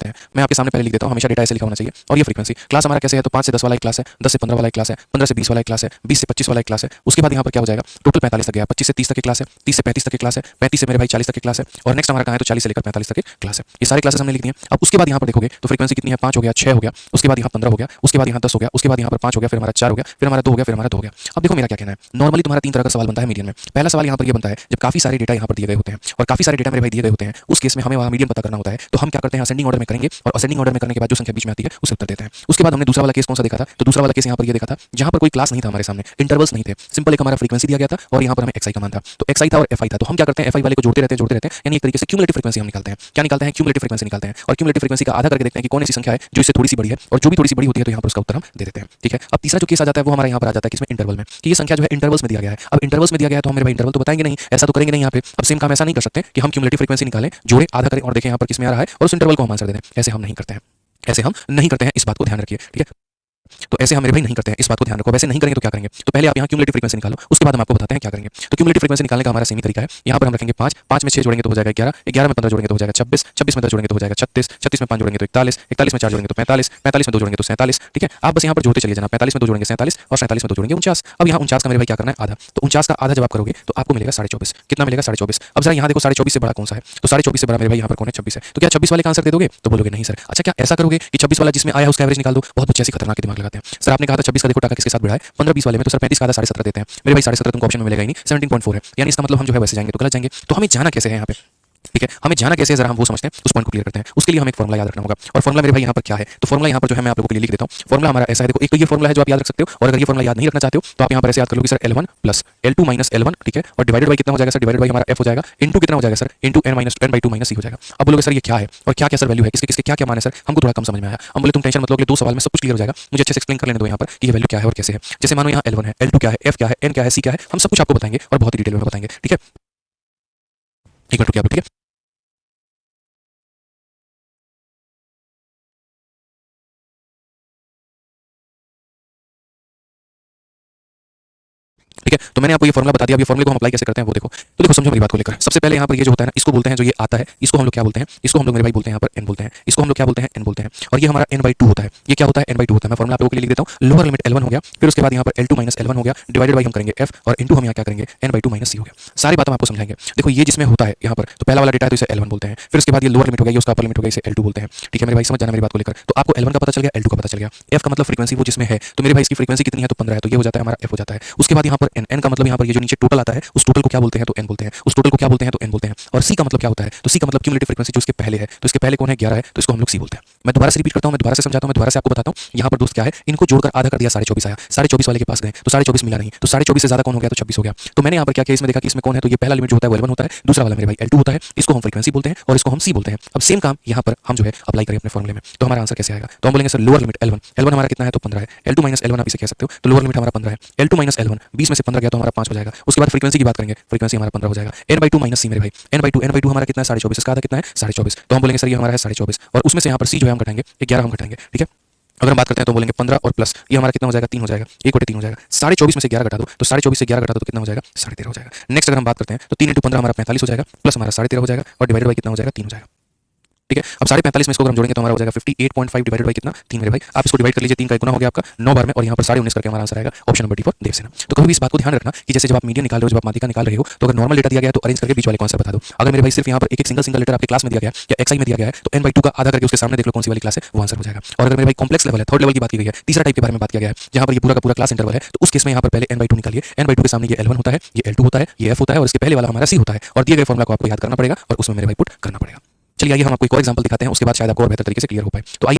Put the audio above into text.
हैं। मैं आपके सामने पहले लिख देता हूँ, हमेशा डेटा ऐसे लिखा होना चाहिए। और ये फ्रीक्वेंसी क्लास हमारा कैसे है, तो 5 से 10 वाला एक क्लास है, 10 से 15 वाला एक क्लास है, 15 से 20 वाला एक क्लास है, 20 से 25 वाला एक क्लास है। उसके बाद यहाँ पर क्या हो जाएगा, टोटल 45 तक गया, 25 से 30 तक की क्लास है, 30 से 35 तक की क्लास है, 35 से मेरे भाई 40 तक की क्लास है, और नेक्स्ट हमारा कहाँ है, तो 40 से लेकर 45 तक की क्लास है। ये सारी क्लासेस हमने लिख दी हैं। अब उसके बाद यहाँ पर देखोगे तो फ्रीक्वेंसी कितनी है, 5 हो गया, 6 हो गया, उसके बाद यहाँ 15 हो गया, उसके बाद यहाँ 10 हो गया, उसके बाद यहाँ पर 5 हो गया, फिर हमारा 4 हो गया, फिर हमारा 2 हो गया, फिर हमारा 2 हो गया। अब देखो मेरा क्या कहना है, नॉर्मली तुम्हारा 3 तरह का सवाल बनता है मीडियन में। पहला सवाल यहाँ पर ये बनता है जब काफी सारे डेटा यहाँ पर दिए गए होते हैं और काफी सारे डेटा मेरे भाई दिए गए होते हैं, उस केस में हमें वहाँ मीडियन पता करना होता है। तो हम क्या करते हैं, असेंडिंग ऑर्डर में करेंगे और असेंडिंग ऑर्डर में करने के बाद जो संख्या बीच में आती है उसे उत्तर देते हैं। उसके बाद हमने दूसरा वाला केस कौन सा देखा था, तो दूसरा वाला केस यहाँ पर ये देखा था जहाँ पर कोई क्लास नहीं था हमारे सामने, इंटरवल्स नहीं थे, सिंपल एक हमारा फ्रीक्वेंसी दिया गया था और यहाँ पर हमें एक्सआई का मान था। तो एक्सआई था और एफआई था, तो हम क्या करते हैं, एफआई वाले को जोड़ते रहते हैं, यानी एक तरीके से क्यूमुलेटिव फ्रीक्वेंसी हम निकालते हैं। क्या निकालते हैं, क्यूमुलेटिव फ्रीक्वेंसी निकालते हैं और क्यूमुलेटिव फ्रीक्वेंसी का आधा करके देखते हैं कि कौन ऐसी संख्या है जो इससे थोड़ी सी बड़ी है, और जो भी थोड़ी सी बड़ी होती है तो यहाँ पर उसका उत्तर हम दे देते हैं। ठीक है, अब तीसरा जो केस आ जाता है वो हमारा यहाँ पर आ जाता है किसमें, इंटरवल में, कि ये संख्या जो है इंटरवल्स में दिया गया है। अब इंटरवल्स में दिया गया है तो हम मेरे भाई इंटरवल तो बताएंगे नहीं, ऐसा तो करेंगे नहीं यहाँ पे। अब सेम काम ऐसा नहीं कर सकते कि हम क्यूमुलेटिव फ्रीक्वेंसी निकालें, जोड़े, आधा करें और देखें यहाँ पर किसमें आ रहा है और उस इंटरवल को हम आंसर दे दें। ऐसे हम नहीं करते हैं, ऐसे हम नहीं करते हैं, इस बात को ध्यान रखिए। ठीक है, तो ऐसे हम मेरे भाई नहीं करते हैं, इस बात को ध्यान रखो। वैसे नहीं करेंगे तो क्या करेंगे, तो पहले आप यहाँ क्यूमुलेटिव फ्रीक्वेंसी निकालो, उसके बाद हम आपको बताते हैं क्या करेंगे। तो क्यूमुलेटिव फ्रीक्वेंसी निकालने का हमारा सेम ही तरीका है। यहाँ पर हम रखेंगे 5, 5 में 6 जोड़ेंगे तो हो जाएगा 11, 11 में 15 जोड़ेंगे तो हो जाएगा 26, 26 में 10 जोड़ेंगे तो हो जाएगा 36, 36 में 5 जोड़ेंगे तो 41, 41 में 4 जोड़ेंगे तो 45, 45 में 2 जोड़ेंगे तो 47। ठीक है, आप बस यहाँ पर जोड़ते चलिए जाना, 45 में 2 जोड़ेंगे 47 और 47 में 2 जोड़ेंगे 49। अब यहाँ 49 का मेरे भाई क्या करना है, आधा। तो 49 का आधा जब आप करोगे तो आपको मिलेगा 24.5। कितना मिलेगा, 24.5। अब जरा यहाँ देखो 24.5 से बड़ा कौन सा है, तो 24.5 से बड़ा मेरे भाई यहाँ पर कौन है, 26 है। तो क्या 26 वाले का आंसर दे दोगे, तो बोलोगे नहीं सर। अच्छा, क्या ऐसा करोगे कि 26 वाला जिसमें आया उसका एवरेज निकाल दो। बहुत बच्चे ऐसी खतरनाक दिमाग लगाते हैं, सर आपने कहा था 26 का देखो टाका किसके साथ बढ़ा है, 15-20 वाले में, तो सर 35 का आधा 17.5 देते हैं। मेरे भाई 17.5 तुमको ऑप्शन में मिलेगा ही नहीं, 17.4 है, यानी इसका मतलब हम जो है वैसे जाएंगे तो गलत जाएंगे। तो हमें जाना कैसे है यहाँ पे, ठीक है, हमें जाना कैसे है जरा हम वो समझते हैं, उस पॉइंट को क्लियर करते हैं। उसके लिए हमें एक फॉर्मुला याद रखना होगा, और फॉर्मुला मेरे भाई यहाँ पर क्या है, तो फॉर्मुला यहाँ पर जो है मैं आप लोगों के लिए लिख देता हूँ। फॉर्मुला हमारा ऐसा है, देखो एक तो ये फॉर्मुला है जो आप याद रख सकते हो, और अगर ये फॉर्मुला याद नहीं रखना चाहते हो तो आप यहाँ पर ऐसे याद कर लो कि sir L1 plus L2 minus L1, ठीक है, और डिवाइडेड बाई कितना हो जाएगा सर, डिवाइडेड बाई हमारा F हो जाएगा, इनटू कितना हो जाएगा sir, into n/2 minus C हो जाएगा। अब बोलोगे सर ये क्या है और क्या क्या सर वैल्यू है, किसके किसके क्या क्या मान है सर, हमको थोड़ा कम समझ में आया। हम बोले तुम टेंशन मत लो, अगले 2 सवाल में सब कुछ क्लियर हो जाएगा, मुझे अच्छे से एक्सप्लेन कर लेने दो यहाँ पर कि ये वैल्यू क्या है और कैसे है। जैसे मानो यहाँ L1 है, L2 क्या है, F क्या है, N क्या है, C क्या है, हम सब कुछ आपको बताएंगे और बहुत ही डिटेल में बताएंगे। ठीक है, एक मिनट रुकिए आप, ठीक है। ठीक है, तो मैंने आपको ये फॉर्मुला बता दिया। अब ये फॉर्मुले को हम अप्लाई कैसे करते हैं वो देखो। तो देखो समझो मेरी बात को लेकर, सबसे पहले यहाँ पर ये जो होता है ना, इसको बोलते हैं, जो ये आता है इसको हम लोग क्या बोलते हैं, इसको हम लोग मेरे भाई बोलते हैं यहाँ पर n बोलते हैं, इसको हम लोग क्या बोलते हैं, n बोलते हैं, और ये हमारा n/2 होता है। ये क्या होता है, n/2 होता है। मैं फॉर्मुला आप लोगों के लिए लिख देता हूँ, लोअर लिमिट L1 हो गया, फिर उसके बाद यहाँ पर L2 माइनस L1 हो गया, डिवाइडेड बाई हम करेंगे F, और इनटू हम यहाँ क्या करेंगे, n/2 माइनस C हो गया। सारी बात हम आपको समझाएंगे। देखो ये जिसमें होता है यहाँ पर, तो पहला वाला डेटा है तो इसे L1 बोलते हैं, फिर उसके बाद ये लोअर लिमिट हो गया, ये उसका अपर लिमिट हो गया, इसे L2 बोलते हैं। ठीक है मेरे भाई, समझ जाना मेरी बात को लेकर। तो आपको L1 का पता चल गया, L2 का पता चल गया, F का मतलब फ्रीक्वेंसी वो जिसमें है, तो मेरे भाई इसकी फ्रीक्वेंसी कितनी है, तो 15 है, तो ये हो जाता है हमारा F हो जाता है। उसके बाद यहाँ पर n का मतलब यहाँ पर ये जो नीचे टोटल आता है उस टोटल को क्या बोलते हैं, तो n बोलते हैं, उस टोटल को क्या बोलते हैं, तो n बोलते हैं। और C का मतलब क्या होता है, तो C का मतलब क्यूमुलेटिव फ्रीक्वेंसी जो इसके पहले है, तो इसके पहले कौन है, 11 है, तो इसको हम लोग C बोलते हैं। मैं दोबारा से रिपीट करता हूँ, मैं दोबारा से समझाता हूँ, मैं दोबारा से आपको बताता हूँ। यहाँ पर दोस्त क्या है, इनको जोड़कर आधा कर दिया, 24.5 आया, 24.5 वाले के पास गए तो 24.5 मिला नहीं, तो 24.5 से ज्यादा कौन हो गया, तो 26 हो गया। तो मैंने यहाँ पर क्या किया, इसमें देखा कि इसमें कौन है, तो ये पहला लिमिट जो होता है वो L1 होता है, दूसरा वाला मेरे भाई L2 होता है, इसको हम फ्रीक्वेंसी बोलते हैं और इसको हम C बोलते हैं। अब सेम काम यहाँ पर हम जो है अप्लाई करें अपने फॉर्मुले में, तो हमारा आंसर कैसे आएगा, तो हम बोलेंगे sir lower limit L1, L1 हमारा कितना है, तो 15 है, L2 माइनस L1 आप इसे कह सकते हो, तो लोअर लिमिट हमारा 15 है, L2 माइनस L1, 20 में से 15 गया तो हमारा 5 हो जाएगा। उसके बाद फ्रीक्वेंसी की बात करेंगे, फ्रीक्वेंसी हमारा 15 हो जाएगा, n/2 माइनस C मेरे भाई, n/2 हमारा कितना है, 24.5, इसका आधा कितना है, 24.5, तो हम बोलेंगे सर ये हमारा है 24.5, और उसमें से यहाँ पर C जो है हम घटाएंगे, 11 हम घटाएंगे। ठीक है, अगर हम बात करते हैं तो बोलेंगे 15 और प्लस ये हमारा कितना हो जाएगा, 3 हो जाएगा, 1/3 हो जाएगा। 24.5 में से 11 घटा दो, तो 24.5 से 11 घटा दो तो कितना हो जाएगा, 13.5 हो जाएगा। नेक्स्ट अगर हम बात करते हैं तो 3 × 15 हमारा 45 हो जाएगा, प्लस हमारा 13.5 हो जाएगा, और डिवाइडेड बाई कितना हो जाएगा, 3 हो जाएगा। ठीक है, अब 45.5 में इसको अगर हम जोड़ेंगे तो हमारा हो जाएगा 58.5 डिवाइडेड बाई कितना, 3 मेरे भाई। आप इसको डिवाइड कर लीजिए, 3 का गुना हो गया आपका 9 बार में, और यहाँ पर 19.5 करके हमारा आंसर आएगा option number D for Devsena. तो कभी भी इस बात को ध्यान रखना कि जैसे जब आप मीडियन निकाल रहे हो, जब आप माध्यिका निकाल रहे हो, तो अगर नॉर्मल डेटा दिया गया है तो अरेंज करके बीच वाले कौन सा बता दो। अगर मेरे भाई सिर्फ यहाँ पर एक सिंगल लेटर आपके क्लास में दिया गया है या एक्सआई में दिया गया है, तो n/2 का आधा करके उसके सामने देख लो कौन सी वाली क्लास है, वो आंसर हो जाएगा। और अगर मेरे भाई कॉम्प्लेक्स लेवल है, थर्ड लेवल की बात की गई है, तीसरा टाइप के बारे में बात किया गया है, जहाँ पर ये पूरा का पूरा क्लास इंटरवल है, तो उस केस में यहाँ पर पहले n/2 निकालिए, n/2 के सामने ये L1 होता है, ये L2 होता है, ये F होता है, और इसके पहले वाला हमारा C होता है, और दिए गए फॉर्मुला को आपको याद करना पड़ेगा और उसमें मेरे भाई पुट करना पड़ेगा। चलिए आइए हम आपको एक और एग्जांपल दिखाते हैं, उसके बाद शायद आपको और बेहतर तरीके से क्लियर हो पाए। तो आइए